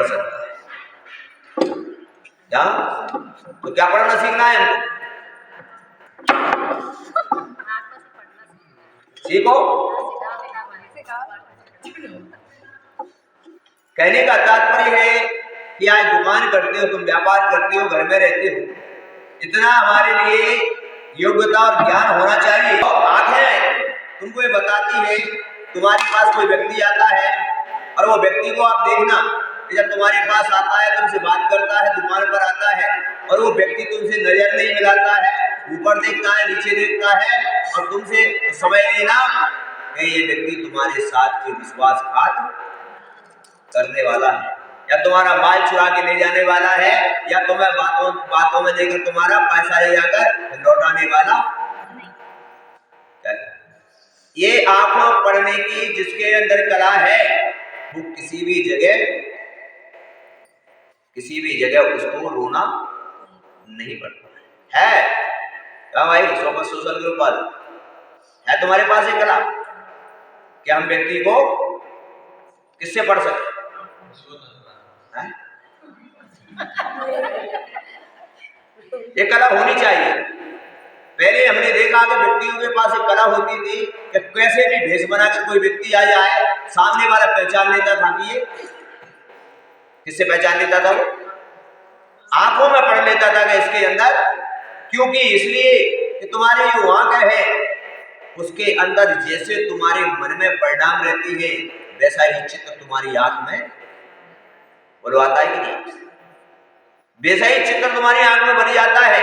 पढ़ सकता है। क्या? तो क्या पढ़ना सीखना है हमको? सीखो। कहने का तात्पर्य है कि आज दुकान करते हो, तुम व्यापार करते हो, घर में रहते हो, इतना हमारे लिए योग्यता और ज्ञान होना चाहिए। आंखें तुमको ये बताती है, तुम्हारे पास कोई व्यक्ति आता है और वो व्यक्ति को आप देखना, जब तुम्हारे पास आता है, तुमसे बात करता है, दुकान पर आता है और वो व्यक्ति तुमसे नजर नहीं मिलाता है, ऊपर देखता है, नीचे देखता है और तुमसे समझ लेना कि ये व्यक्ति तुम्हारे साथ कोई विश्वासघात करने वाला है, या तुम्हारा माल चुरा के ले जाने वाला है, या तुम्हें बातों में लेकर तुम्हारा पैसा ले जाकर लौटाने वाला। ये आंखों पढ़ने की जिसके अंदर कला है, वो किसी भी जगह उसको रोना नहीं पड़ता है। क्या भाई, सोशल ग्रुप पर है तुम्हारे पास ये कला कि हम व्यक्ति को किससे पढ़ सकते हैं? ये कला होनी चाहिए। पहले हमने देखा कि व्यक्तियों के पास एक कला होती थी कि कैसे भी भेष बनाकर कोई व्यक्ति आ जाए, सामने वाला पहचान लेता था कि ये किससे पहचान लेता था, वो आंखों में पढ़ लेता था कि इसके अंदर, क्योंकि इसलिए कि तुम्हारी जो आंख है उसके अंदर जैसे तुम्हारे मन में परिणाम रहती है, वैसा ही चित्र तुम्हारी आंख में बोलो आता है कि नहीं? वैसा ही चित्र तुम्हारी आंख में बन जाता है।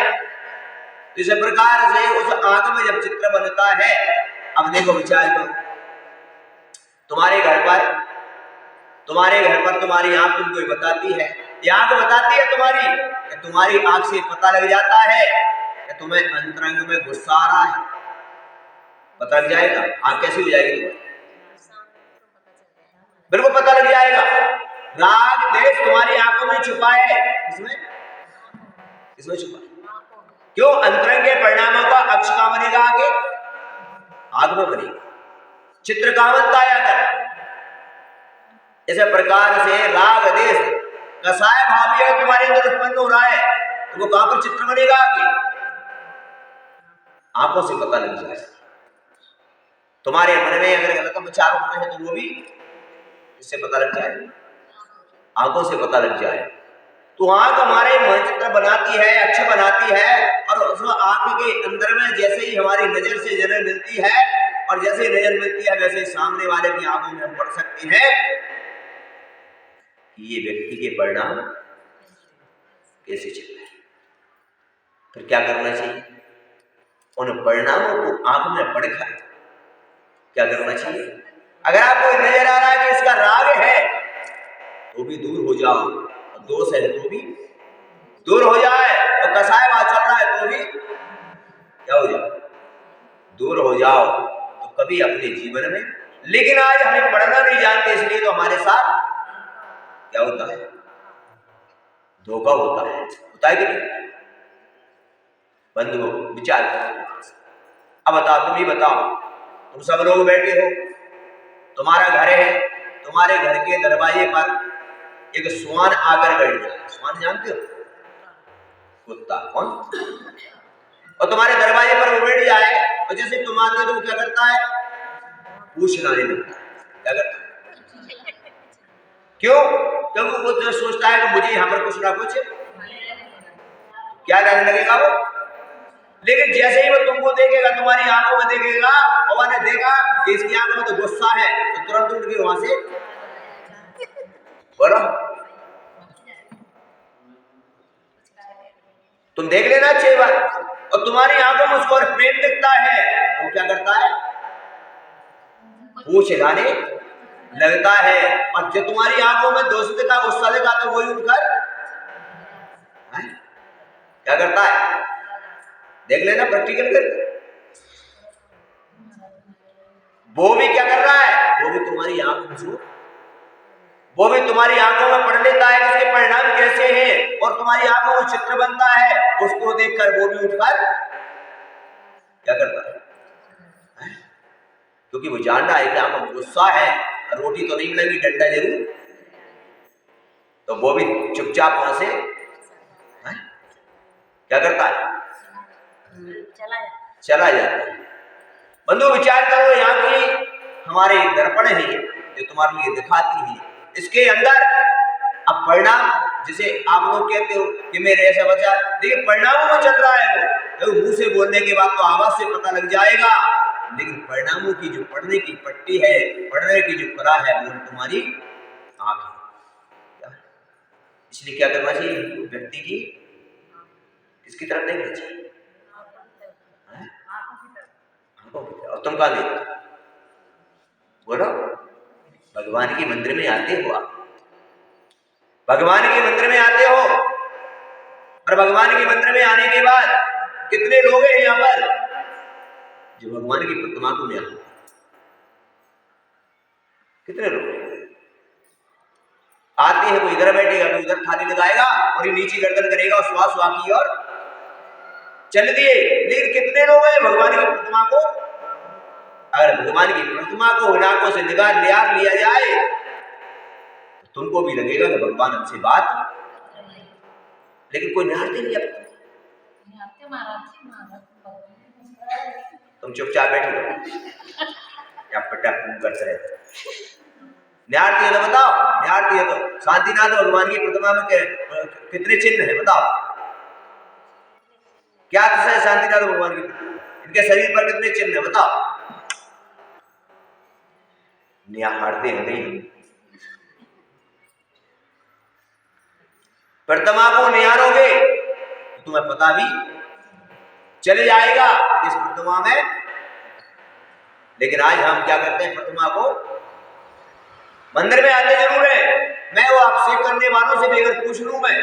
इस प्रकार से उस आंख में जब चित्र बनता है, अब देखो विचार करो, तुम्हारे घर पर तुम्हारी आंख तुमको बताती है, ये आंख बताती है तुम्हारी आंख से पता लग जाता है कि तुम्हें अंतरंग में गुस्सा आ रहा है। पता लग जाएगा। आंख कैसी हो जाएगी तुम्हें? बिल्कुल पता लग जाएगा। राग देश तुम्हारी आंखों में छुपा है। इसमें छुपा है। क्यों? अंतरंग के परिणामों का अक्ष का बनेगा आगे, आग में बनेगा, चित्र का बनता है। इस प्रकार से राग देश कसाय भाव भी अगर तुम्हारे अंदर उत्पन्न हो रहा है तो वो कहां पर चित्र बनेगा आगे? आंखों से पता लग जाएगा। तुम्हारे मन में अगर गलत विचार होते हैं तो वो भी इससे पता लग जाए, आंखों से पता लग जाए। तो आंख हमारे मानचित्र बनाती है, अक्षर बनाती है, और उस आंख के अंदर में जैसे ही हमारी नजर से नजर मिलती है और जैसे ही नजर मिलती है वैसे सामने वाले की आंखों में हम पढ़ सकते हैं कि ये व्यक्ति के परिणाम कैसे चल रहे हैं। फिर क्या करना चाहिए? उन परिणामों को आंख में पढ़कर क्या करना चाहिए? अगर आपको नजर आ रहा है कि इसका राग है तो भी दूर हो जाओ, और दोष है तो भी दूर हो जाए, और कसाय बात चल रहा है तो भी क्या हो जाए? दूर हो जाओ। तो कभी अपने जीवन में, लेकिन आज हमें पढ़ना नहीं जानते, इसलिए तो हमारे साथ क्या होता है? धोखा होता है कि नहीं? बंधुओं विचार करो। अब बताओ, तुम ही बताओ, तुम सब लोग बैठे हो, तुम्हारा घर है, तुम्हारे घर के दरवाजे पर एक श्वान आकर बैठ जाए। श्वान जानते हो? कुत्ता। कौन? और तुम्हारे दरवाजे पर वो बैठ जाए और जैसे तुम आते हो तो वो क्या करता है? पूछ हिलाने लगता है। क्या करता है? क्यों? क्योंकि वो जो सोचता है कि मुझे यहां पर कुछ ना कुछ क्या डालने लगेगा वो। लेकिन जैसे ही वो तुमको देखेगा, तुम्हारी आंखों में देखेगा, और मैंने देखा कि इसकी आंखों में तो गुस्सा है, तो तुरंत उठ के वहां से बोलो। तुम देख लेना अच्छी बात, और तुम्हारी आंखों में उसको प्रेम दिखता है तो क्या करता है? पूछ हिलाने लगता है। और जो तुम्हारी आंखों में दोष दिखा, गुस्सा दिखा, तो वही उठकर क्या करता है? देख लेना प्रैक्टिकल करके। वो भी क्या कर रहा है? वो भी तुम्हारी आंखों में पढ़ लेता है कि इसके परिणाम कैसे हैं, और तुम्हारी आंखों में चित्र बनता है, उसको देखकर वो भी उठकर क्या करता है? क्योंकि वो जान रहा है कि आंखों में गुस्सा है, रोटी तो नहीं मिलेगी, डंडा जरूर तो वो भी चुपचाप वहां से क्या करता है, चला जाता है। बंधु विचार करो, यहाँ की हमारे दर्पण है जो तुम्हारे लिए दिखाती है, इसके अंदर अब परिणाम, जिसे आप लोग कहते हो कि मेरे ऐसा बचा, देखिए परिणामों में चल रहा है वो, मुंह से बोलने के बाद तो आवाज से पता लग जाएगा, लेकिन परिणामों की जो पढ़ने की पट्टी है, पढ़ने की जो कला है, वो तुम्हारी आंख है। इसलिए क्या करना चाहिए व्यक्ति की, किसकी तरफ देखना चाहिए, और तुम कहा देखते बोलो, भगवान के मंदिर में आते हो आप, भगवान के मंदिर में आते हो, और भगवान के मंदिर में आने के बाद कितने लोग हैं यहाँ पर जो भगवान की प्रतिमा को ले आते, कितने लोग आते हैं, कोई इधर बैठेगा, कोई उधर थाली लगाएगा और ये नीचे गर्दन करेगा और श्वास वाकी और चल दिए। लेकिन कितने लोग हैं भगवान की प्रतिमा को, अगर भगवान की प्रतिमा को नाकों से निगाह लिया जाए तो तुमको भी लगेगा कि भगवान हमसे बात, लेकिन कोई निहारते नहीं अब, तुम चुपचाप बैठे रहो या पट्टा करते रहे, निहारती है तो बताओ, निहारती है तो शांतिनाथ भगवान की प्रतिमा में कितने चिन्ह है बताओ, क्या है शांतिनाथ भगवान की प्रतिमा, इनके शरीर पर कितने चिन्ह है बताओ, निहारते हैं नहीं, प्रतिमा को निहारोगे तो तुम्हें पता भी चले जाएगा इस प्रतिमा में। लेकिन आज हम क्या करते हैं, प्रतिमा को मंदिर में आते जरूर है, मैं वो अभिषेक करने वालों से भी अगर पूछ लूं मैं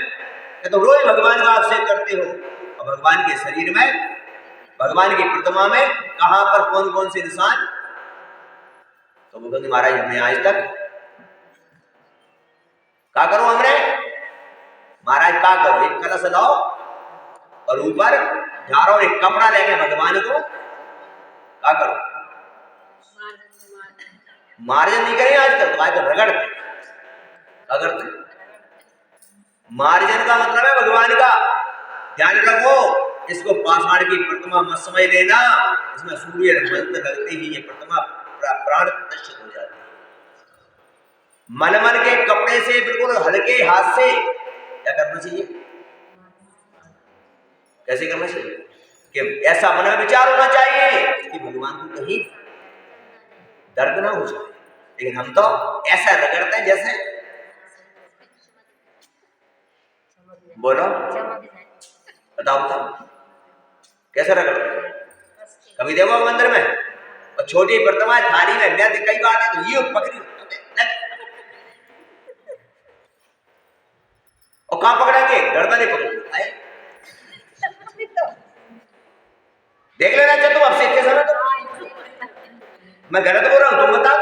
तो रोज भगवान का अभिषेक करते हो, और भगवान के शरीर में, भगवान की प्रतिमा में कहां पर कौन कौन से निशान, तो वो कहते महाराज हमने आज तक क्या करो, हमने महाराज क्या करो, एक कलश लाओ और ऊपर झाड़ो और एक कपड़ा लेके भगवान को क्या करो, मार्जन नहीं करें आजकल, तो आज तो रगड़ते, अगर मार्जन का मतलब है भगवान का, ध्यान रखो इसको, पाषाण की प्रतिमा मत समझ लेना, इसमें सूर्य मंत्र लगते ही ये प्रतिमा प्राण प्रतिष्ठित हो जाती है। मलमल के कपड़े से बिल्कुल हल्के हाथ से क्या करना चाहिए, कैसे करना चाहिए कि ऐसा मन में विचार होना चाहिए कि भगवान को कहीं दर्द ना हो जाए, लेकिन हम तो ऐसा रगड़ते हैं जैसे, बोलो बताओ तो कैसे रगड़ते हैं, कभी देखो मंदिर में और छोटी प्रतिमा थाली में, मैं कई बार है तो ये पकड़ी और कहां पकड़ेंगे, गर्दन ही पकड़, देख लेना चाहे तुम अभिषेक के समय, तो मैं गलत बोल रहा हूं तुम बताओ,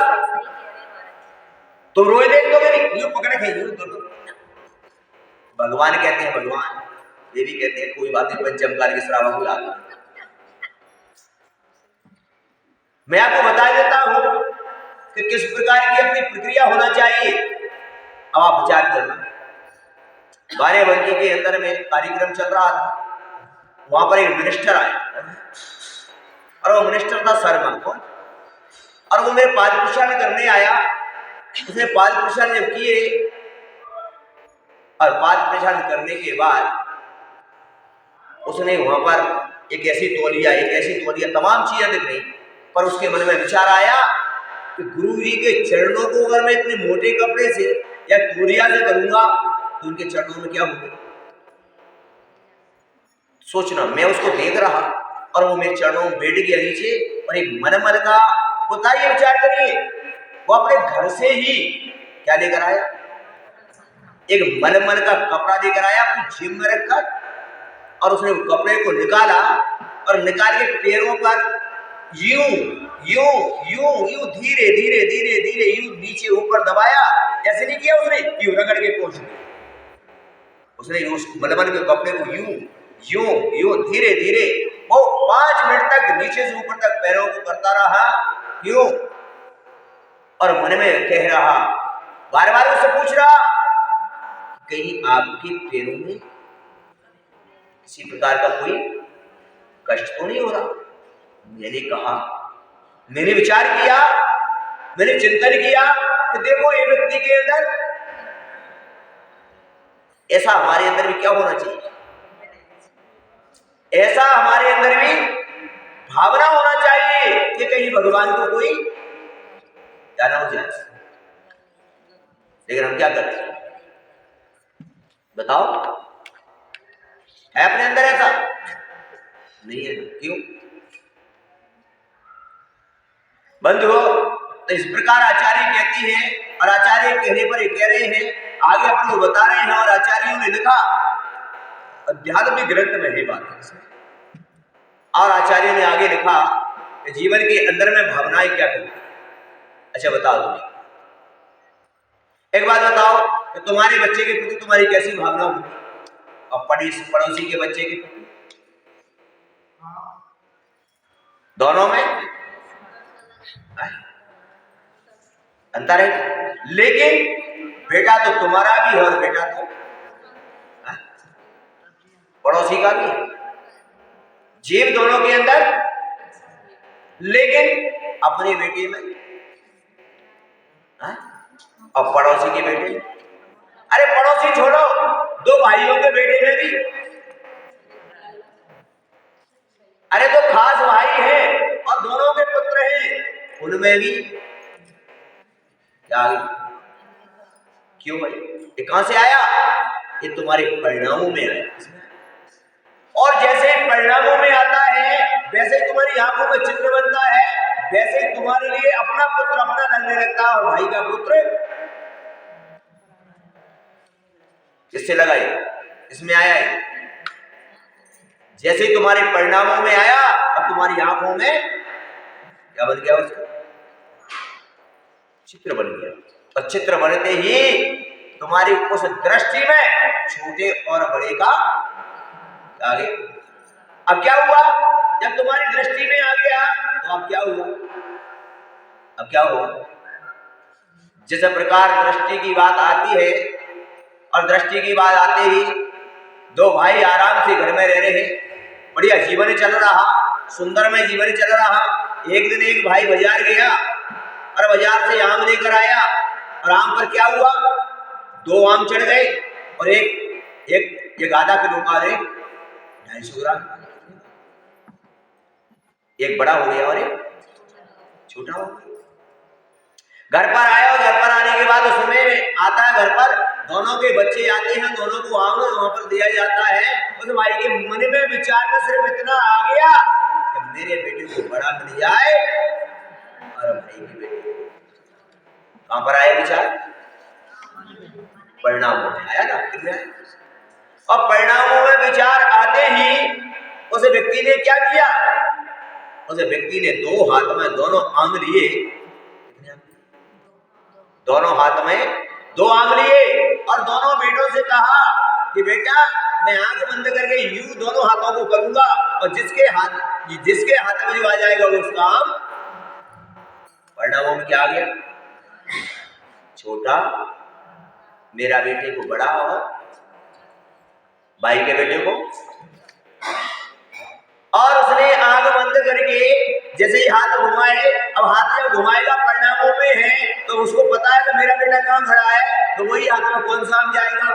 तुम रोज देख लो मेरी यूं पकड़े थे यूं दोनों, भगवान कहते हैं, भगवान ये भी कहते हैं कोई बात नहीं, पंचमकार के श्रावक को लाता, मैं आपको बता देता हूं कि किस प्रकार की अपनी प्रक्रिया होना चाहिए। अब आप विचार करना, बारेबंकी के अंदर में कार्यक्रम चल रहा था, वहां पर एक मिनिस्टर आया और वो मिनिस्टर था शर्मा कौन, और वो मेरे पाद प्रसाद करने आया, उसने पाद प्रसाद जब किए और पाद प्रसाद करने के बाद उसने वहां पर एक ऐसी तौलिया तमाम चीजें दिख रही, पर उसके मन में विचार आया कि गुरु जी के चरणों को अगर मैं इतने मोटे कपड़े से या तौलिया से करूंगा तो उनके चरणों में क्या होगा, सोचना, मैं उसको देख रहा और वो मेरे चरणों में बैठ गया नीचे, और एक मलमल का, बताइए विचार करिए, वो अपने घर से ही क्या लेकर आया, एक मलमल का कपड़ा लेकर आया अपनी जेब में रखकर, और उसने कपड़े को निकाला और निकाल के पैरों पर यूं यूं यूं यूं धीरे धीरे धीरे धीरे यूं नीचे ऊपर दबाया, जैसे नहीं किया उसने, यूं रगड़ के पहुंच गया, उसने उस मलमल के कपड़े को यूं यूं यूं धीरे धीरे वो 5 मिनट तक नीचे से ऊपर तक पैरों को करता रहा यूं, और मन में कह रहा, बार बार उससे पूछ रहा कहीं आपके पैरों में किसी प्रकार का कोई कष्ट तो नहीं हो रहा? मैंने कहा, मैंने विचार किया, मैंने चिंतन किया कि देखो ये व्यक्ति के अंदर ऐसा हमारे अंदर भी क्या होना चाहिए, ऐसा हमारे अंदर भी भावना होना चाहिए कि कहीं भगवान को कोई क्या ना हो जाए। लेकिन हम क्या करते हैं बताओ? है अपने अंदर ऐसा? नहीं है। क्यों बंधुओं? तो इस प्रकार आचार्य कहती है, और आचार्य कहने पर ये कह रहे हैं, आगे अपन को बता रहे हैं, और आचार्यों ने लिखा अध्यात्मिक ग्रंथ में है बात। और आचार्य ने आगे लिखा कि जीवन के अंदर में भावनाएं क्या करती है। अच्छा बताओ तुम्हें एक बात बताओ कि तुम्हारे बच्चे के प्रति तुम्हारी कैसी भावना होगी, और पड़ोसी के बच्चे के प्रति? दोनों में अंतर है। लेकिन बेटा तो तुम्हारा भी है और बेटा तो पड़ोसी का भी है, जीव दोनों के अंदर। लेकिन अपने बेटे में और पड़ोसी के बेटे में, अरे पड़ोसी छोड़ो, दो भाइयों के बेटे में भी, अरे तो खास भाई है और दोनों के पुत्र हैं, उनमें भी क्या आ गई? क्यों भाई? ये कहां से आया? ये तुम्हारे परिणामों में आया। और जैसे ही परिणामों में आता है, वैसे ही तुम्हारी आंखों में चित्र बनता है, वैसे ही तुम्हारे लिए अपना पुत्र अपना लगने लगता है, और भाई का पुत्र किससे लगाई? इसमें आया है। जैसे ही तुम्हारे परिणामों में आया, अब तुम्हारी आंखों में क्या बन गया? उसका चित्र बन गया। और चित्र बनते ही तुम्हारी उस दृष्टि में छोटे और बड़े का आगे। अब क्या हुआ? जब तुम्हारी दृष्टि में आ गया तो अब क्या हुआ? अब क्या हुआ? जिस प्रकार दृष्टि की बात आती है, और दृष्टि की बात आते ही दो भाई आराम से घर में रह रहे हैं, बढ़िया जीवन चल रहा, सुंदर में जीवन चल रहा। एक दिन एक भाई बाजार गया और बाजार से आम लेकर आया, और आम पर क्या हुआ? दो आम चढ़ गए, और एक आधा किलो का, 250 ग्राम, एक बड़ा हो गया और एक छोटा हो गया। घर पर आया, और घर पर आने के बाद उसमें आता है, घर पर दोनों के बच्चे आते हैं, दोनों को आम वहां पर दिया जाता है। उस भाई के मन में विचार में सिर्फ इतना आ गया कि मेरे बेटे को बड़ा मिल जाए, और भाई के बेटे कहां पर आया विचार? परिणामों में आया ना। और परिणामों में विचार आते ही उस व्यक्ति ने क्या किया? उस व्यक्ति ने दो हाथ में दोनों आम लिए, दोनों हाथ में दो आम लिए, और दोनों बेटों से कहा कि बेटा मैं आंख बंद करके यूं दोनों हाथों को करूंगा, और जिसके हाथ में जो आ जाएगा वो उसका आम। परिणामों में क्या आ गया? छोटा मेरा बेटे को बड़ा, और भाई के बेटे को। और उसने आंख बंद करके जैसे ही हाथ घुमाए, अब हाथ जब घुमाएगा परिणामों में है, तो उसको पता है कि मेरा बेटा कहां खड़ा है, तो वही हाथ में कौन सा आम जाएगा?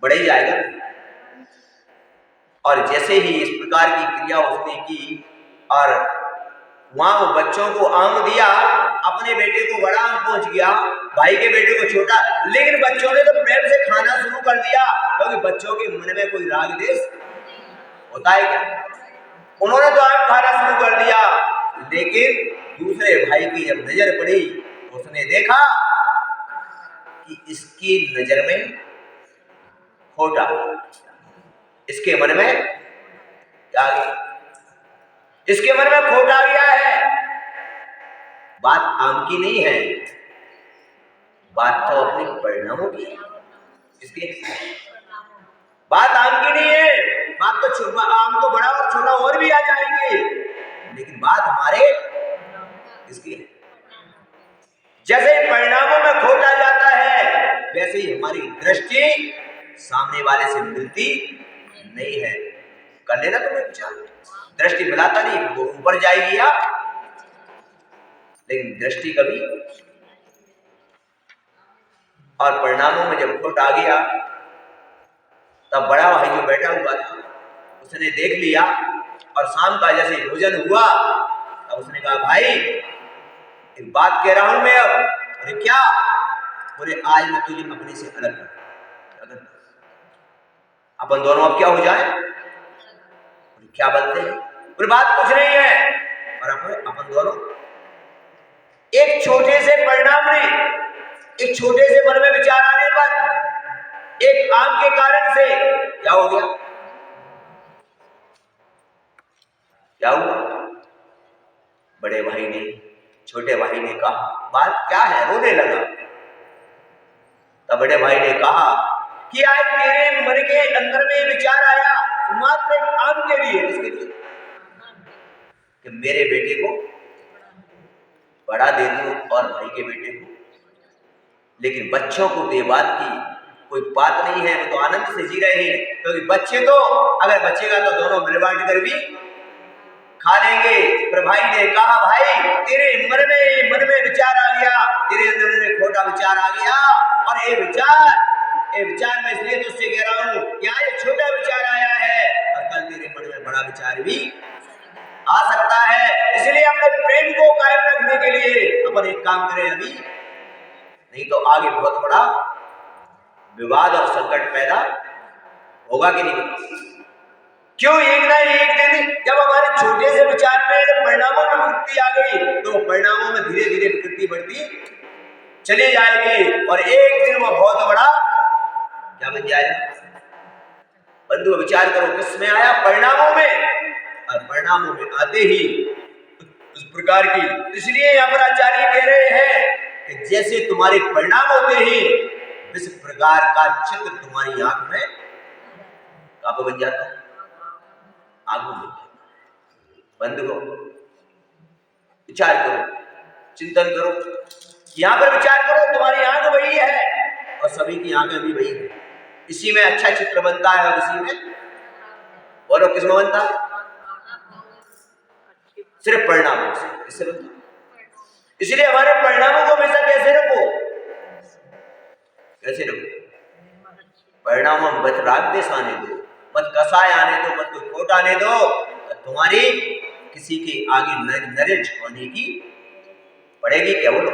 बड़ा ही जाएगा। और जैसे ही इस प्रकार की क्रिया उसने की, और वहां वो बच्चों को आम दिया, अपने बेटे को बड़ा आम पहुंच गया, भाई के बेटे को छोटा। लेकिन बच्चों ने तो प्रेम से खाना शुरू कर दिया, क्योंकि बच्चों के मन में कोई राग द्वेष होता है क्या? उन्होंने तो आम खाना शुरू कर दिया। लेकिन दूसरे भाई की जब नजर पड़ी, उसने देखा कि इसकी नजर में खोटा, इसके मन में क्या गया? इसके मन में खोटा गया है। बात आम की नहीं है, बात तो अपने परिणामों की है। इसकी बात आम की नहीं है, बात तो आम तो बड़ा और छोटा और भी आ जाएंगे, लेकिन बात हमारे इसकी है। जैसे परिणामों में खोटा जाता है, वैसे से ही हमारी दृष्टि सामने वाले से मिलती नहीं है। कर लेना तुम्हें विचार, दृष्टि मिलाता नहीं, वो ऊपर जाएगी आप, लेकिन दृष्टि कभी। और परिणामों में जब खोट आ गया, तब बड़ा भाई जो बैठा हुआ था उसने देख लिया, और शाम का जैसे भोजन हुआ तब उसने कहा, भाई एक बात कह रहा हूं मैं अब। अरे क्या? बोले, आज मैं तुझे अपने से अलग कर, अपन दोनों अब क्या हो जाए? क्या बोलते हैं? बोले, बात कुछ नहीं है, और अपन दोनों एक छोटे से परिणाम ने, एक छोटे से मन में विचार आने पर, एक आम के कारण से क्या हो गया? क्या हुआ? बड़े भाई ने छोटे भाई ने कहा, बात क्या है? रोने लगा। तब बड़े भाई ने कहा कि आज तेरे मन के अंदर में विचार आया मात्र एक आम के लिए। किसके लिए? कि मेरे बेटे को बड़ा दे दूं और भाई के बेटे को। लेकिन बच्चों को तो बात की कोई बात नहीं है, वो तो आनंद से जी रहे हैं, क्योंकि बच्चे तो अगर बचेगा तो दोनों मिल बांट कर भी खा लेंगे। पर भाई ने कहा, भाई तेरे मन में विचार आ गया, तेरे अंदर में खोटा विचार आ गया, और ये विचार मैं इसलिए तुझसे कह रहा हूं, यहाँ ये छोटा विचार आया है और कल तेरे मन में बड़ा विचार भी आ सकता है। इसलिए अपने प्रेम को कायम रखने के लिए अपन एक काम करें अभी, नहीं तो आगे बहुत बड़ा विवाद और संकट पैदा होगा कि नहीं? क्यों? एक ना एक दिन जब हमारे छोटे से विचार में परिणामों में विकृति आ गई, तो परिणामों में धीरे धीरे विकृति बढ़ती चली जाएगी, और एक दिन वो बहुत बड़ा क्या बन जाएगा? बंधु, विचार करो, किस में आया? परिणामों में। और परिणामों में आते ही उस प्रकार की, इसलिए यहाँ पर आचार्य कह रहे हैं कि जैसे तुम्हारे परिणाम होते ही इस प्रकार का चित्र तुम्हारी आंख में कब बन जाता है? आगू बन जाता है। बंधु को विचार करो, चिंतन करो, यहां पर विचार करो, तुम्हारी आंख वही है और सभी की आंखें भी वही है। इसी में अच्छा चित्र बनता है, और इसी में, बोलो किसमें बनता है? सिर्फ परिणामों से, इससे बनता है। इसलिए हमारे परिणामों को हमेशा कैसे रखो? कैसे रखो? परिणामों में मत राग देश आने दो, मत कसाय आने दो, मत कोई खोट आने दो, तुम्हारी किसी के आगे नरेज होने की पड़ेगी क्या? बोलो,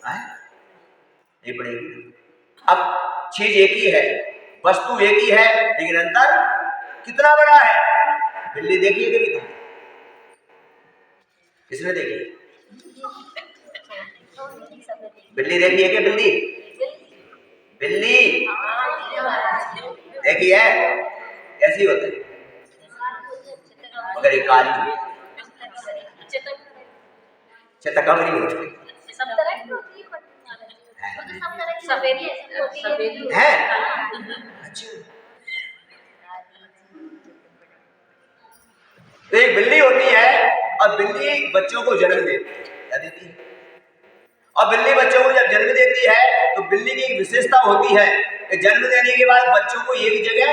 नहीं पड़ेगी। अब चीज एक ही है, वस्तु एक ही है, लेकिन अंतर कितना बड़ा है। बिल्ली देखी है कभी तुमने? किसने देखी? बिल्ली देखी है क्या? बिल्ली देखी है? कैसी होती है? मगर एक काली चतकबरी होती है। अच्छा, तो एक बिल्ली होती है, और बिल्ली बच्चों को जन्म देती है। क्या देती है? और बिल्ली बच्चों को जब जन्म देती है तो बिल्ली की विशेषता होती है कि जन्म देने के बाद बच्चों को एक जगह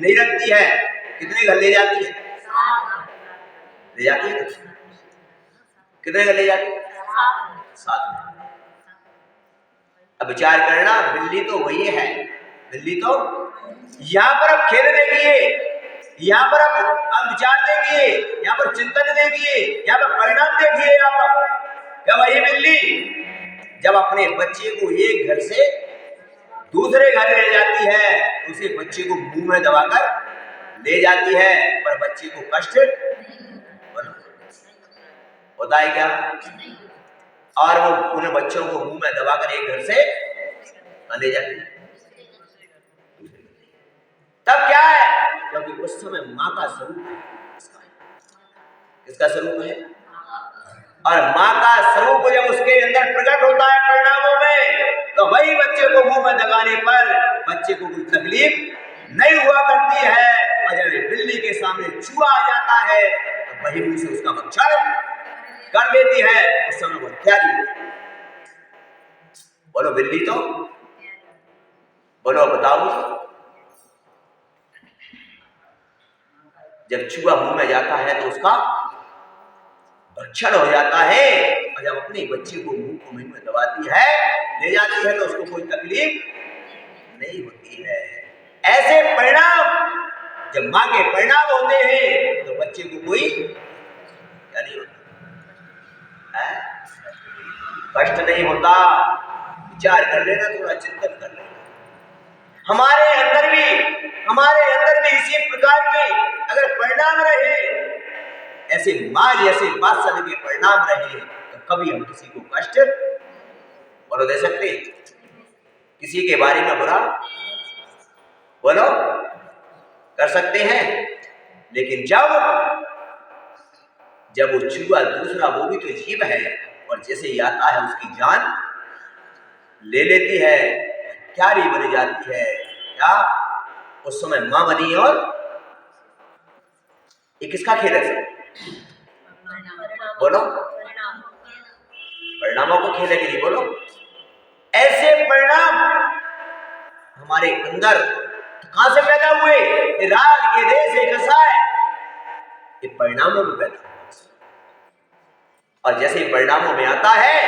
नहीं रखती है। कितने घर ले जाती है? ले जाती है। कितने घर ले जाती है? 7। अब विचार करना, बिल्ली तो वही है, बिल्ली तो यहाँ पर अब खेल देखिए, यहाँ पर अब विचार देखिए, यहाँ पर चिंतन देखिए, यहाँ पर परिणाम देखिए। यहाँ पर क्या वही बिल्ली जब अपने बच्चे को एक घर से दूसरे घर ले जाती है, उसे बच्चे को मुंह में दबाकर ले जाती है, पर बच्चे को कष्ट होता है क्या? और वो उन्हें बच्चों को मुंह में दबाकर एक घर से ले जाती है। तब क्या है? क्योंकि उस समय माँ का स्वरूप है। किसका स्वरूप है? और माँ का स्वरूप जब उसके अंदर प्रकट होता है परिणामों में, तो वही बच्चे को मुंह में दबाने पर बच्चे को कोई तकलीफ नहीं हुआ करती है। और जब बिल्ली के सामने चूहा आ जाता है तो वही मुंह से उसका भक्षण कर लेती है, उस समय वो त्यागी। बोलो, बिल्ली तो बोलो बताओ मुझे। जब चूहा मुंह में जाता है तो उसका भक्षण हो जाता है, और जब अपने बच्चे को मुंह में दबाती है, ले जाती है, तो उसको कोई तकलीफ नहीं होती है। ऐसे परिणाम जब मां के परिणाम होते हैं तो बच्चे को कोई क्या नहीं होता, कष्ट नहीं होता। विचार कर लेना, थोड़ा चिंतन कर लेना। हमारे अंदर भी इसी प्रकार के अगर परिणाम रहे, ऐसे मां जैसे वात्सल्य के परिणाम रहे, तो कभी हम किसी को कष्ट बोलो दे सकते, किसी के बारे में बुरा बोलो कर सकते हैं। लेकिन जब वो चूहा दूसरा, वो भी तो जीव है, और जैसे ही आता है उसकी जान ले लेती है, क्यारी बन जाती है, क्या उस समय मां बनी, और ये किसका खेल है? बोलो, परिणामों को खेल है कि नहीं? बोलो। ऐसे परिणाम हमारे अंदर कहां से पैदा हुए? राग के देश से कसाय, ये परिणामों में पैदा हुआ। और जैसे ही परिणामों में आता है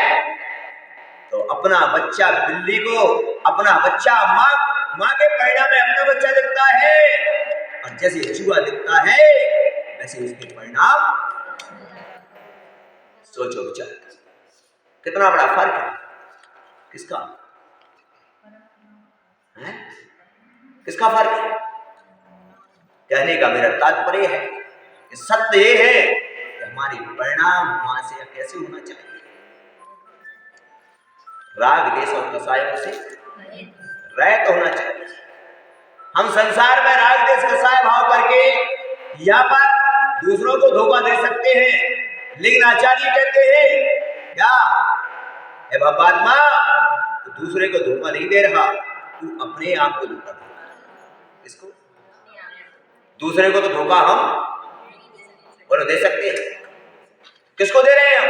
तो अपना बच्चा बिल्ली को, अपना बच्चा मां के परिणाम में अपना बच्चा दिखता है, और जैसे चूहा दिखता है वैसे उसके परिणाम। सोचो विचार, कितना बड़ा फर्क है। किसका है? किसका फर्क है? कहने का मेरा तात्पर्य है कि सत्य ये है कि हमारे परिणाम वहां से कैसे होना चाहिए, राग देश और कसायों से रहित होना चाहिए। हम संसार में राग देश कसाय भाव करके यहाँ पर दूसरों को धोखा दे सकते हैं, लेकिन आचार्य कहते हैं क्या है? बापात्मा, तो दूसरे को धोखा नहीं दे रहा, तू अपने आप को धोखा दे रहा है। इसको दूसरे को तो धोखा हम बोलो दे सकते हैं, किसको दे रहे हैं हम?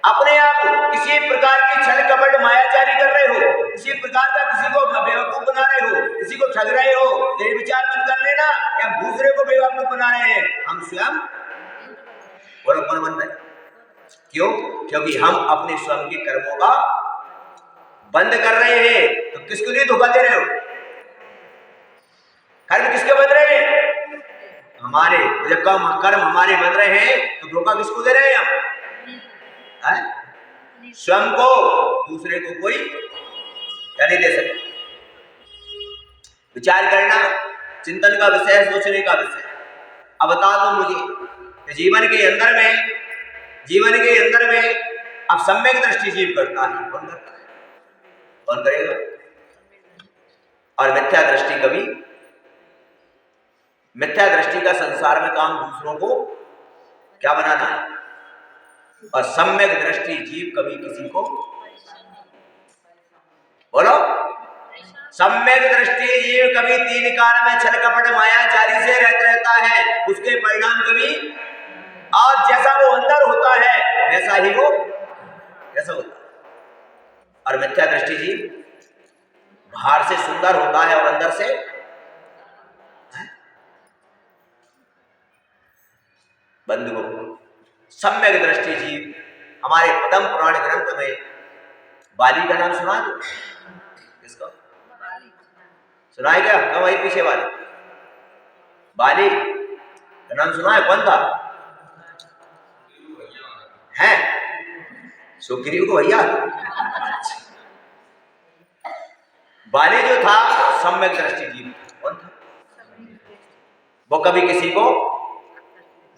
अपने आप को। किसी प्रकार की छल कपट मायाचारी कर रहे हो, किसी प्रकार का किसी को बेवकूफ बना रहे हो, किसी को ठग रहे हो, ये विचार मत कर लेना कि हम दूसरे को बेवकूफ बना रहे हैं। हम स्वयं बोलो कौन बन रहे? क्यों? क्योंकि हम अपने स्वयं के कर्मों का बंद कर रहे हैं। तो किसके लिए धोखा दे रहे हो? कर्म किसके बन रहे हैं? हमारे। जब कर्म हमारे बन रहे हैं तो धोखा किसको दे रहे हैं हम? स्वयं को, दूसरे को कोई क्या नहीं दे सकते। विचार करना चिंतन का विषय, सोचने का विषय। अब बता दो मुझे, जीवन के अंदर में अब सम्यक दृष्टि जीव करता है, कौन करता है? कौन करेगा? और मिथ्या दृष्टि कभी, मिथ्या दृष्टि का संसार में काम दूसरों को क्या बनाना है, और सम्यक दृष्टि जीव कभी किसी को बोलो, सम्यक दृष्टि जीव कभी तीन काल में छल कपट मायाचारी से रहता है, उसके परिणाम कभी, और जैसा वो अंदर होता है वैसा ही वो कैसा होता है। और मिथ्या दृष्टि जीव बाहर से सुंदर होता है और अंदर से बंधु। सम्यक दृष्टि जीव, हमारे पद्म पुराण ग्रंथ में बाली का नाम सुना दो, किसका सुना है? क्या कम वही पीछे वाले बाली का नाम सुना है? कौन था? है सुग्रीव को भैया। बाली जो था सम्यक दृष्टि जीव, कौन था? वो कभी किसी को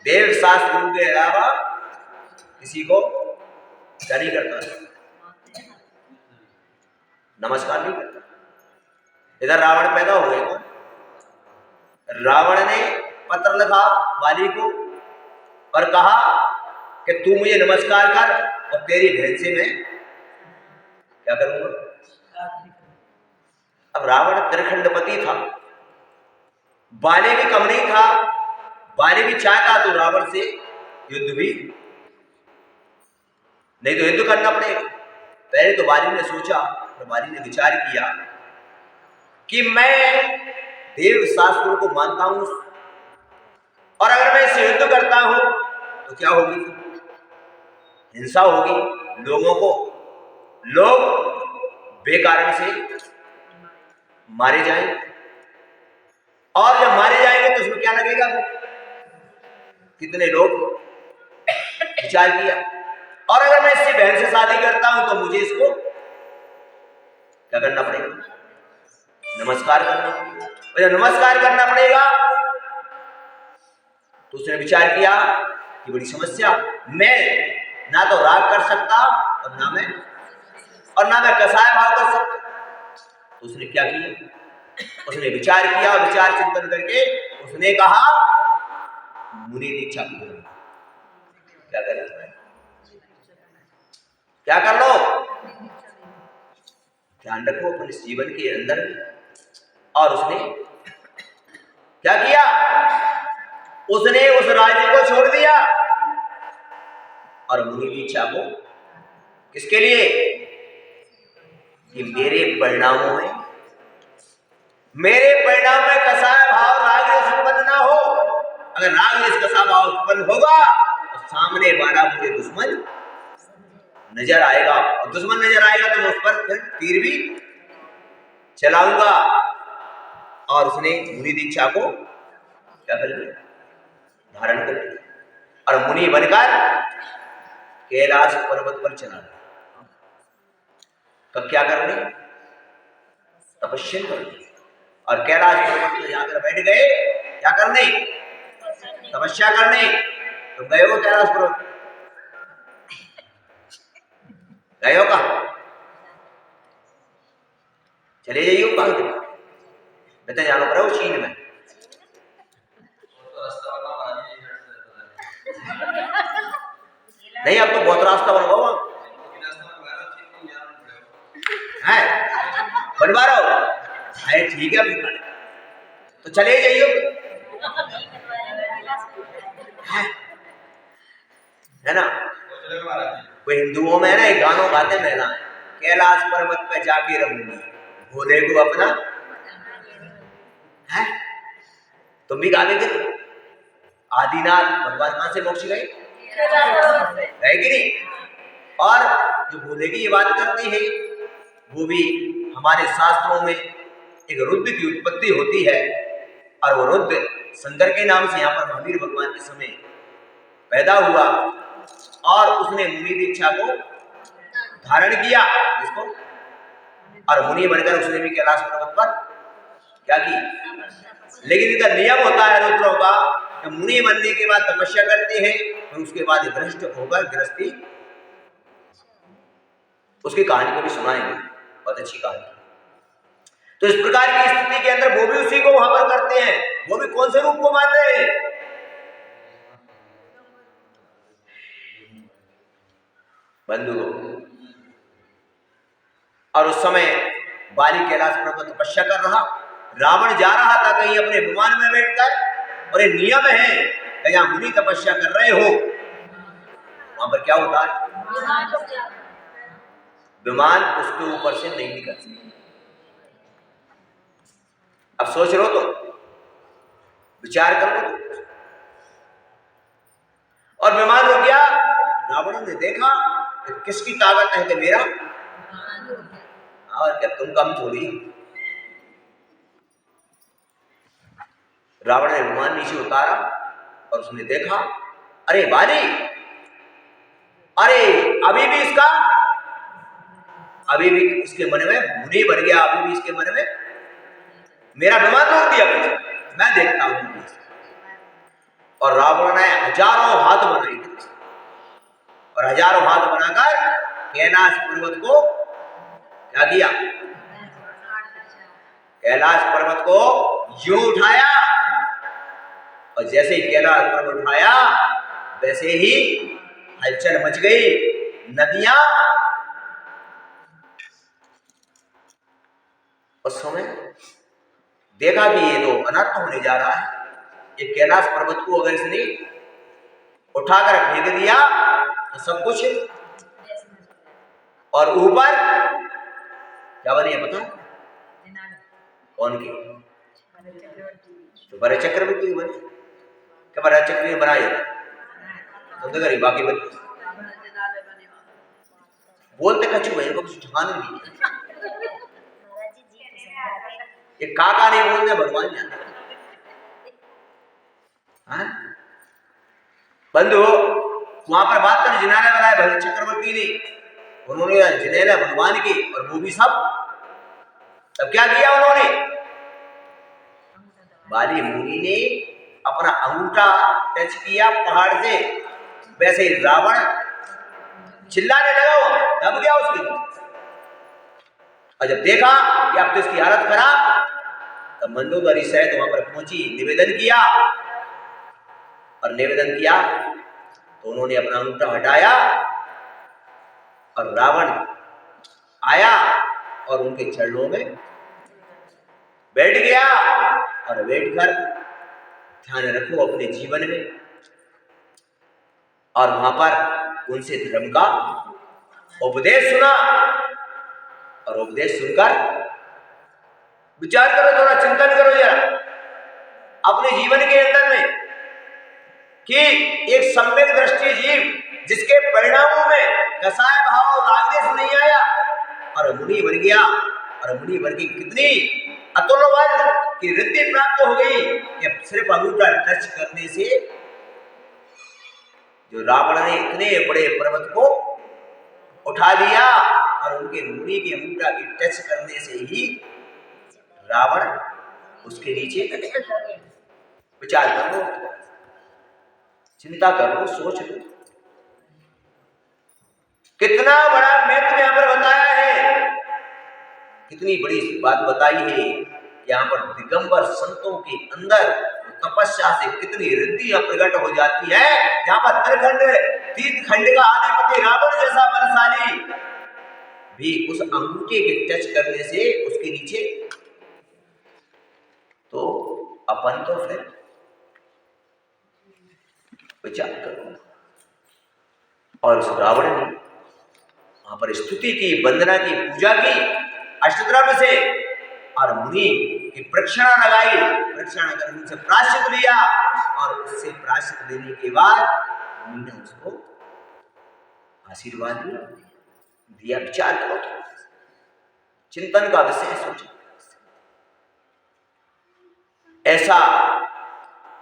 देव शास्त्र के अलावा किसी को क्या नहीं करता, नमस्कार नहीं करता। इधर रावण पैदा हो गए। रावण ने पत्र लिखा बाली को और कहा कि तू मुझे नमस्कार कर और तेरी बहन से मैं क्या करूंगा। अब रावण त्रिखंडपति था, बाली भी कम नहीं था। बाली भी चाहता तो रावण से युद्ध भी नहीं, तो युद्ध करना पड़ेगा। पहले तो बाली ने सोचा, तो बाली ने विचार किया कि मैं देव शास्त्रों को मानता हूं और अगर मैं इससे युद्ध करता हूं तो क्या होगी? हिंसा होगी, लोग बेकारण से मारे जाएंगे और जब मारे जाएंगे तो उसमें क्या लगेगा? कितने लोग विचार किया। और अगर मैं इससे बहन से शादी करता हूं तो मुझे इसको क्या करना पड़ेगा? नमस्कार करना पड़ेगा। और जब नमस्कार करना पड़ेगा तो उसने विचार किया कि बड़ी समस्या, मैं ना तो राग कर सकता और ना मैं कसाय भाव कर सकता। तो उसने क्या किया? उसने विचार किया और विचार चिंतन करके उसने कहा मुनि दीक्षा पूर्ण। क्या कर लो, ध्यान रखो अपने जीवन के अंदर। और उसने क्या किया? उसने उस राज्य को छोड़ दिया और मुनि दीक्षा को किसके लिए? कि मेरे परिणाम में कसाय भाव राग उत्पन्न ना हो। अगर राग कसाय भाव उत्पन्न होगा तो सामने वाला मुझे दुश्मन नजर आएगा और दुश्मन नजर आएगा तो मैं उस पर फिर तीर भी चलाऊंगा। और उसने मुनि दीक्षा को क्या कर लिया? धारण कर लिया और मुनि बनकर कैलाश पर्वत पर चला गया। तब क्या करने? तपस्या करने। और कैलाश पर्वत में जाकर बैठ गए। क्या करने? तपस्या करने। तो गए हो कैलाश पर्वत? गए हो कहा? चले जाइए कहा? बेटा जानो पड़ा चीन में। नहीं, अब तो बहुत रास्ता बन गया है, बनवा रहा हो। अरे ठीक है, तो चले जाइए। है ना? कोई हिंदुओं में ना एक गानों गाते महिलाएं, कैलाश पर्वत पे जाके रहूंगी, भोले को अपना है। तुम भी गा देते? आदिनाथ भगवान कहां से मोक्ष गए? गए कि नहीं? और जो भोले की ये बात करते हैं वो भी हमारे शास्त्रों में एक रुद्र की उत्पत्ति होती है और वो रुद्र शंकर के नाम से यहाँ पर महावीर भगवान के समय पैदा हुआ और उसने मुनि दीक्षा को धारण किया। इसको और मुनि बनकर उसने भी कैलाश पर्वत पर क्या की। लेकिन इनका नियम होता है रुद्रों का, जब मुनि बनने के बाद तपस्या करते हैं तो उसके बाद भ्रष्ट होकर गृहस्थी, उसकी कहानी को भी सुनाएंगे, बहुत अच्छी कहानी। तो इस प्रकार की स्थिति के अंदर वो भी उसी को वहां पर करते हैं। वो भी कौन से रूप को मान रहे हैं? बंधुओं। और उस समय बाली कैलाश पर्वत पर तपस्या कर रहा, रावण जा रहा था कहीं अपने विमान में बैठकर। और ये नियम है कि जहां मुनि तपस्या कर रहे हो वहां पर क्या होता है? विमान उसके ऊपर से नहीं निकल सकता। अब सोच लो, तो विचार कर लो। और विमान रुक गया। रावण ने देखा कि किसकी ताकत है कि मेरा, और क्या तुम कम थोड़ी। रावण ने विमान नीचे उतारा और उसने देखा, अरे बाली, अरे अभी भी इसके मन में मुनि बन गया। अभी भी इसके मन में मेरा विमान रोक दिया, मैं देखता हूं। और रावण ने हजारों हाथ बनाए और हजारों हाथ बनाकर कैलाश पर्वत को क्या किया? कैलाश पर्वत को यूं उठाया और जैसे ही कैलाश पर्वत उठाया वैसे ही हलचल मच गई। नदियां उस समय देखा कि ये तो अनर्थ होने जा रहा है। ये कैलाश पर्वत को अगर इसने उठाकर फेंक दिया तो सब कुछ, और ऊपर क्या बने पता? कौन के? तो भरत चक्रवर्ती के बने। क्या भरत चक्रवर्ती ने बनाए? तो देखा नहीं बाकी बने बोलते कछु भाई को कुछ ठिकाना नहीं। ये काका नहीं बोलते भगवान जानते। हाँ बंधु वहां पर बात कर जिनाने बनाए भरत चक्रवर्ती ने, उन्होंने जिनेला भगवान की और वो भी सब तब क्या किया उन्होंने? बाली मुनि ने अपना अंगूठा टच किया पहाड़ से, वैसे ही रावण चिल्लाने लगा, दब गया उसके नीचे। और जब देखा कि अब तो इसकी हालत खराब, तब मंदोदरी सहित वहां पर पहुंची, निवेदन किया। और निवेदन किया तो उन्होंने अपना अंगूठा हटाया और रावण आया और उनके चरणों में बैठ गया। और बैठकर ध्यान रखो अपने जीवन में, और वहां पर उनसे धर्म का उपदेश सुना। और उपदेश सुनकर विचार करो, थोड़ा चिंतन करो जरा अपने जीवन के अंदर में कि एक सम्यक दृष्टि जीव जिसके परिणामों में कसाय भाव रागदेश नहीं आया और मुनि बन गया, और मुनि बन की कितनी अतुल्यवान की रिद्धि प्राप्त हो गई कि सिर्फ अंगूठा टच करने से जो रावण ने इतने बड़े पर्वत को उठा लिया, और उनके मुनि के अंगूठा के टच करने से ही रावण उसके नीचे। विचार करो, चिंता करो, सोच लो कितना बड़ा महत्व यहां पर बताया है, कितनी बड़ी बात बताई है। यहाँ पर दिगंबर संतों के अंदर तपस्या से कितनी रिद्धि प्रकट हो जाती है। जहां पर तीन खंड का आधिपति रावण जैसा बलशाली भी उस अंगूठे के टच करने से उसके नीचे, तो अपन तो फिर विचार करो। और उस रावण ने वहां पर स्तुति की, वंदना की, पूजा की अष्टद्रव्य से, और मुनि की प्रक्षणा लगाई, प्रक्षणा कर उनसे प्रायश्चित लिया, और उससे प्रायश्चित लेने के बाद मुनि ने उसको आशीर्वाद दिया। विचार करो, तो चिंतन का विषय सोचो। ऐसा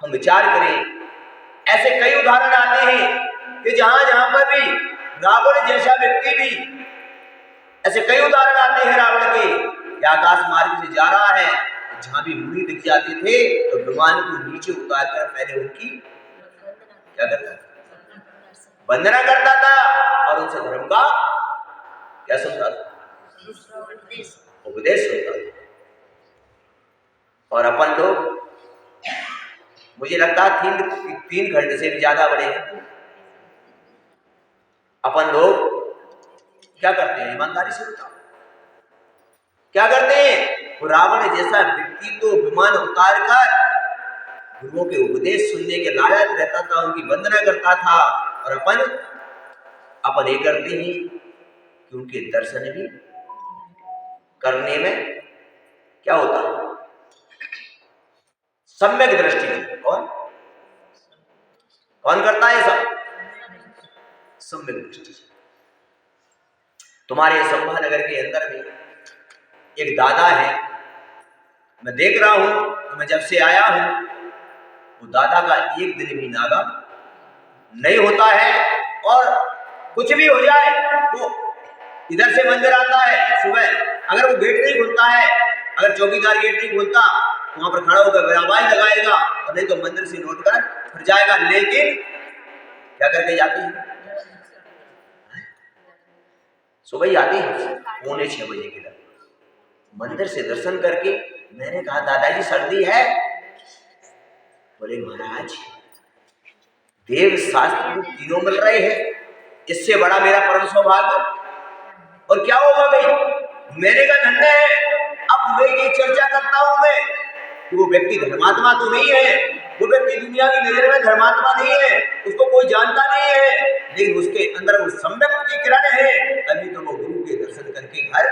हम विचार करें, ऐसे कई उदाहरण आते हैं कि जहां जहां पर भी रावण जैसा व्यक्ति भी, ऐसे कई उदाहरण आते हैं रावण के, आकाश मार्ग से जा रहा है, जहां भी मुनि दिख जाते थे तो विमान को नीचे उतार कर पहले उनकी क्या करता था? वंदना करता था, और उनसे धर्म का क्या सुनता था? उपदेश सुनता था। और अपन लोग, मुझे लगता है तीन घंटे से भी ज्यादा बड़े हैं। अपन लोग क्या करते हैं? ईमानदारी से बताओ, क्या करते हैं? वो रावण जैसा व्यक्ति तो विमान उतार कर गुरुओं के उपदेश सुनने के लायक रहता था, उनकी वंदना करता था। और अपन ये करते हैं कि उनके दर्शन भी करने में क्या होता है? सम्यक दृष्टि। कौन करता है सब? सम्यक दृष्टि। तुम्हारे संभानगर के अंदर में एक दादा है, मैं देख रहा हूं, तो मैं जब से आया हूं वो दादा का एक दिन भी नागा नहीं होता है। और कुछ भी हो जाए, वो इधर से मंदिर आता है सुबह, अगर वो गेट नहीं खुलता है, अगर चौकीदार गेट नहीं खुलता, वहां पर खड़ा होकर आवाज लगाएगा, और नहीं तो मंदिर से लौट कर फिर जाएगा। लेकिन क्या करके जाती है? सुबह ही आती है 5:45 बजे के लगभग, मंदिर से दर्शन करके। मैंने कहा दादाजी सर्दी है? बोले महाराज देव शास्त्र तीनों मिल रहे हैं, इससे बड़ा मेरा परम सौभाग्य और क्या होगा भाई? मैंने का धन्य है। अब मैं ये चर्चा करता हूं मैं कि वो व्यक्ति धर्मात्मा तो नहीं है, वो व्यक्ति दुनिया की नजर में धर्मात्मा नहीं है, उसको कोई जानता नहीं है, लेकिन उसके अंदर वो सम्यक की किरण है, तभी तो वो गुरु के दर्शन करके घर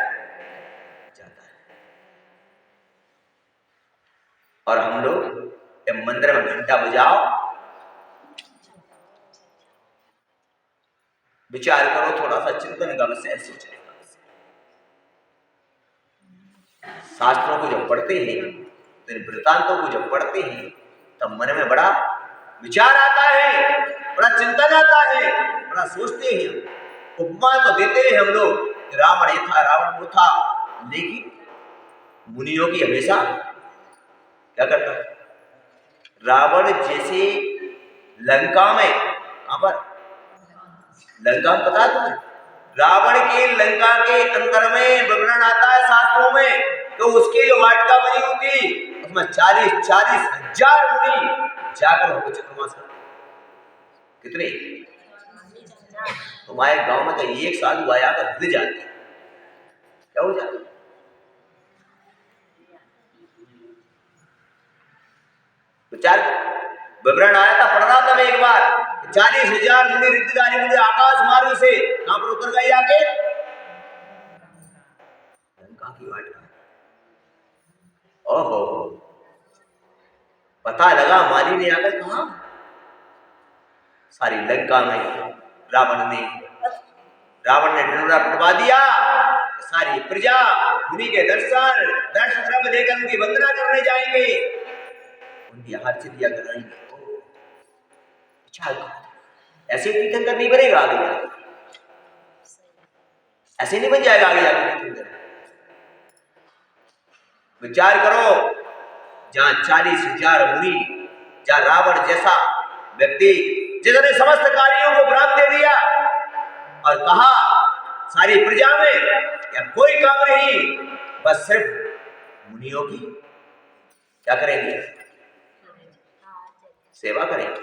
जाता है। और हम लोग मंदिर में घंटा बजाओ, विचार करो, थोड़ा सा चिंतन का विषय सोचें। शास्त्रों को जब पढ़ते हैं, वृत्तांतों को जब पढ़ते हैं, तब मन में बड़ा विचार आता है, बड़ा चिंतन आता है, बड़ा सोचते हैं। उपमा तो देते हैं हम लोग, रावण ये था, रावण वो था, लेकिन मुनियों की हमेशा क्या करता है? रावण जैसे लंका में, कहां पर? लंका में, पता है तुम्हें? रावण के लंका के अंदर में विवरण आता है शास्त्रों में, तो उसकी जो वाटिका बनी हुई थी, उसमें 40 हजार मुनि जाकर होकर चंद्रमास करते। कितने? तुम्हारे गांव में तो एक साधु आया तो हिल जाती, क्या हो जाती? विचार, विवरण आया था, पढ़ रहा था मैं एक बार, 40,000 मुनि ऋद्धिधारी मुनि आकाश मार्ग से कहां पर उतर गए? आके लंका की वाटिका। ओहो, पता लगा माली ने आकर कहा, सारी लंका में रावण ने ढिंढोरा पिटवा दिया। सारी प्रजा मुनि के दर्शन द्रव्य लेकर उनकी वंदना करने जाएंगे, उनकी आरती कराएंगे। ऐसे तीर्थंकर नहीं बनेगा आगे जाके, ऐसे नहीं बन जाएगा आगे जाके तीर्थंकर। विचार करो, जहां 40,000 मुनि, जहां रावण जैसा व्यक्ति जिसने समस्त कार्यों को विराम दे दिया और कहा सारी प्रजा में या कोई काम नहीं, बस सिर्फ मुनियों की क्या करेंगे? सेवा करेंगे,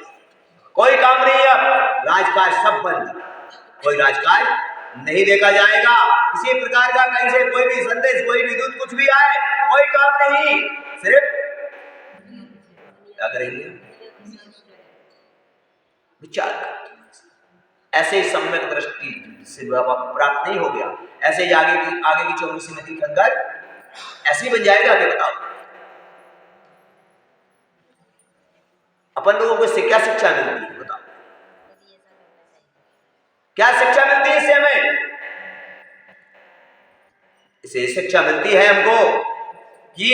कोई काम नहीं। अब राजकाज सब बंद, कोई राजकाज नहीं देखा जाएगा। किसी प्रकार का कहीं से कोई भी संदेश, कोई भी दूत, कुछ भी आए, कोई काम नहीं, सिर्फ क्या करेंगे? विचार। ऐसे सम्यक दृष्टि से प्राप्त नहीं हो गया, ऐसे ही आगे की 24 नदी कंकर ऐसे ही बन जाएगा कि बताओ? अपन लोगों को इससे क्या शिक्षा मिलती है? बताओ, क्या शिक्षा मिलती है इससे हमें? इसे शिक्षा मिलती है हमको कि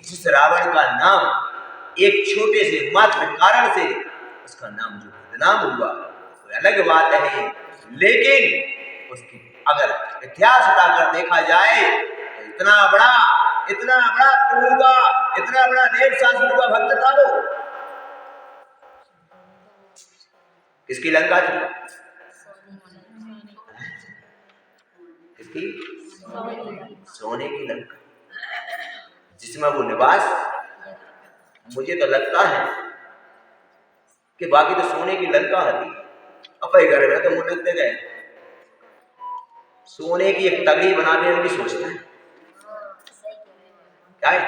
जिस रावण का नाम एक छोटे से मात्र कारण से उसका नाम जो बदनाम हुआ, वो अलग बात है, लेकिन उसकी अगर इतिहास उठाकर देखा जाए तो इतना बड़ा प्रभु का, इतना बड़ा देव शास्त्र का भक्त था वो। किसकी लंका थी? किसकी? सोने की लंका, जिसमें वो निवास, मुझे तो लगता है कि बाकी तो सोने की लंका थी। अपने घर में तो मुझे लगते गए सोने की एक तगड़ी बनाने की सोचते हैं, क्या है?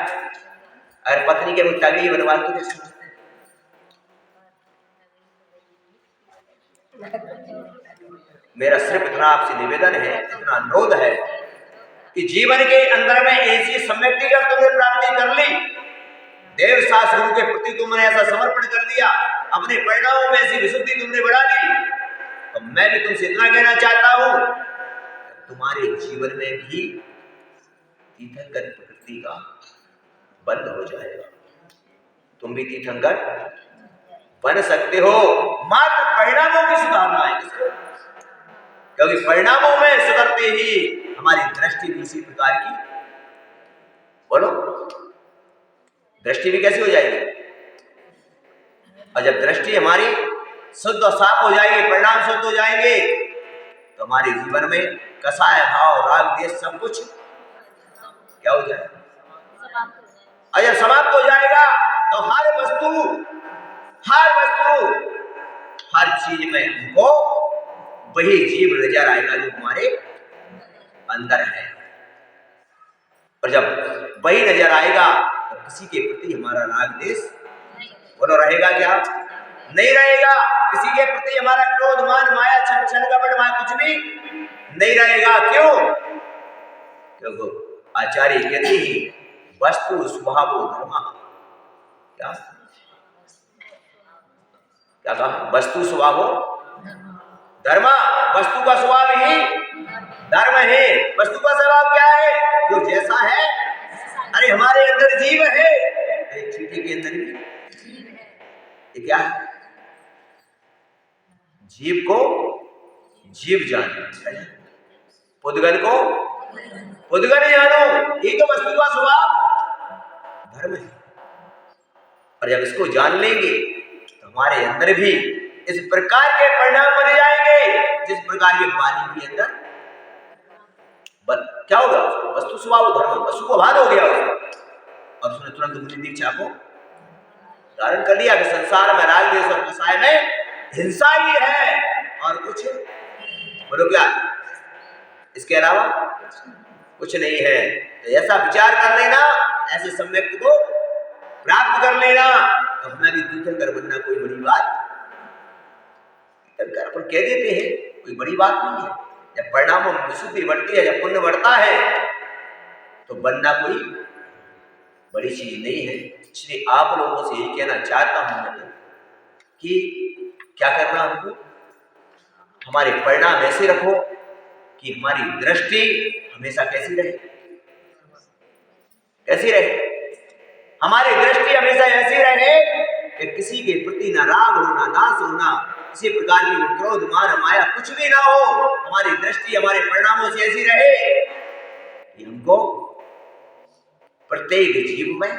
अरे पत्नी के वो तगड़ी बनवा के सोचते हैं। मेरा सिर्फ इतना आपसे निवेदन है, इतना अनुरोध है कि जीवन के अंदर में ऐसी सम्यक्ति अगर तुमने प्राप्ति कर ली, देव शास्त्र के प्रति तुमने ऐसा समर्पण कर दिया, अपने परिणामों में ऐसी विशुद्धि तुमने बढ़ा ली, तो मैं भी तुमसे इतना कहना चाहता हूं, तुम्हारे जीवन में भी तीर्थंकर प्रकृति का बंद हो जाएगा। तुम भी तीर्थंकर बन सकते हो, मात्र परिणामों की सुधारना है किसको? क्योंकि परिणामों में सुधरते ही हमारी दृष्टि भी इसी प्रकार की, बोलो, दृष्टि भी कैसी हो जाएगी? और जब दृष्टि हमारी शुद्ध और साफ हो जाएगी, परिणाम शुद्ध हो जाएंगे, तो हमारे जीवन में कसाय भाव, राग, द्वेष सब कुछ क्या हो जाएगा? और जब समाप्त हो जाएगा तो हर चीज में हमको वही जीव नजर आएगा जो हमारे अंदर है। और जब वही नजर आएगा तो किसी के प्रति हमारा राग द्वेष बोलो रहेगा क्या? नहीं रहेगा। किसी के प्रति हमारा क्रोध, मान, माया, छल कपट, कुछ भी नहीं रहेगा। क्यों? क्योंकि आचार्य कहते हैं वस्तु स्वभावो धर्म, क्या क्या कहा? वस्तु स्वभावो धर्म। वस्तु का स्वभाव ही धर्म है। वस्तु का स्वभाव क्या है? जो जैसा है। अरे हमारे अंदर जीव है, एक चींटी के अंदर भी ये क्या है? जीव को जीव जानो, पुद्गल को पुद्गल जानो। ये तो वस्तु का स्वभाव धर्म है। और जब इसको जान लेंगे तो हमारे अंदर भी इस प्रकार के परिणाम बन जाएंगे जिस प्रकार के पानी के अंदर क्या हो गया? वस्तु स्वभाव धर्म, वस्तु को भान हो गया उसको, और उसने तुरंत बुद्धि दीक्षा को धारण कर लिया कि संसार में राग द्वेष और कसाय में हिंसा ही है और कुछ बोलो क्या इसके अलावा कुछ नहीं है। तो ऐसा विचार कर लेना, ऐसे सम्यक को प्राप्त कर लेना, तो हमें भी तीर्थंकर बनना कोई बड़ी बात। तीर्थंकर अपन कह देते हैं, कोई बड़ी बात नहीं है। जब परिणामों में विशुद्धि बढ़ती है, जब पुण्य बढ़ता है, तो बनना कोई बड़ी चीज नहीं है। इसलिए आप लोगों से यही कहना चाहता हूं मैं कि क्या करना हमको, हमारे परिणाम ऐसे रखो कि हमारी दृष्टि हमेशा कैसी रहे, कैसी रहे? हमारी दृष्टि हमेशा ऐसी रहे कि किसी के प्रति ना राग होना, नाश होना, किसी प्रकार की क्रोध, मान, माया कुछ भी ना हो। हमारी दृष्टि हमारे परिणामों से ऐसी रहे कि हमको प्रत्येक जीव में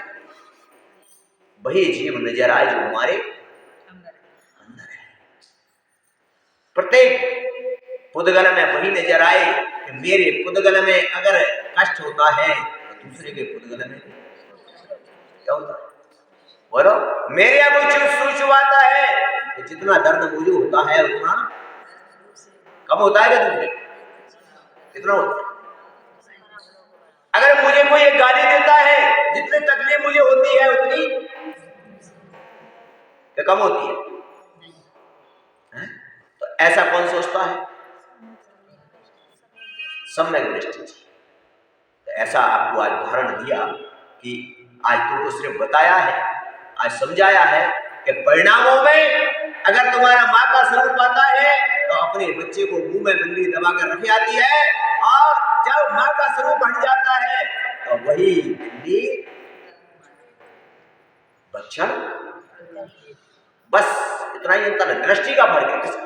वही जीव नजर आए जो हमारे अंदर है। प्रत्येक पुद्गल में वही नजर आए कि मेरे पुद्गल में अगर कष्ट होता है तो दूसरे के पुद्गल में क्या होता है? बोलो, मेरे यहाँ कोई चूस चुबाता है तो जितना दर्द मुझे होता है उतना कम होता है क्या दूसरे? कितना होता है? अगर मुझे कोई एक गाली देता है, जितनी तकलीफ मुझे होती है उतनी कम होती है? तो ऐसा कौन सोचता है? सम्यक दृष्टि। तो ऐसा आपको आज उदाहरण दिया कि आज तुमको सिर्फ बताया है, आज समझाया है कि परिणामों में अगर तुम्हारा माँ का स्वरूप आता है तो अपने बच्चे को मुंह में बिल्ली दबा कर रख आती है, और जब माँ का स्वरूप हट जाता है तो वही बिल्ली बच्चा, बस इतना ही अंतर है। दृष्टि का फर्क है। किसका?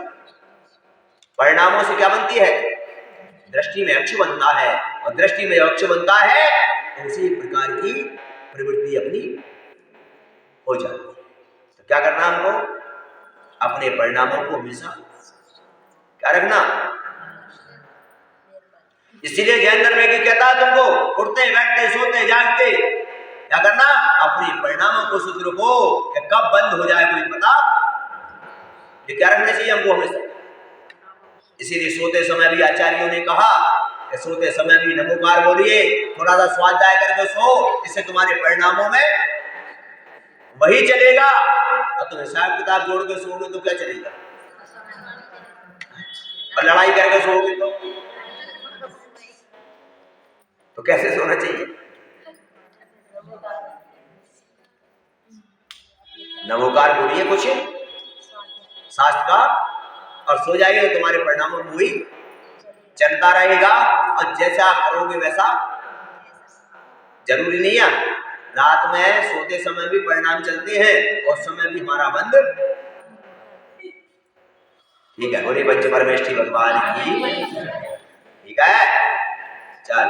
परिणामों से क्या बनती है? दृष्टि में अक्ष बनता है, और दृष्टि में अक्ष बनता है तो उसी प्रकार की प्रवृत्ति अपनी हो जाती है। तो क्या करना हमको? अपने परिणामों को हमेशा क्या रखना? इसीलिए जैन धर्म में कहता है तुमको उठते बैठते सोते जागते क्या करना? अपने परिणामों को शुद्ध रखो कि कब बंद हो जाए कोई पता। ये क्या रखना चाहिए हमको हमेशा? इसीलिए सोते समय भी आचार्यों ने कहा कि सोते समय भी नमोकार बोलिए, थोड़ा सा स्वाध्याय करके सो, इससे तुम्हारे परिणामों में वही चलेगा। और तुम हिसाब किताब जोड़ के सोओगे तो क्या चलेगा? और लड़ाई करके सोओगे तो कैसे सोना चाहिए? नमोकार बोलिए कुछ शास्त्र का, और सो जाइए तो तुम्हारे परिणामों में वही चलता रहेगा। और जैसा करोगे वैसा जरूरी नहीं है। रात में सोते समय भी परिणाम चलते हैं और समय भी हमारा बंद। ठीक है, बोले पंच परमेष्ठी भगवान की। ठीक है, चल।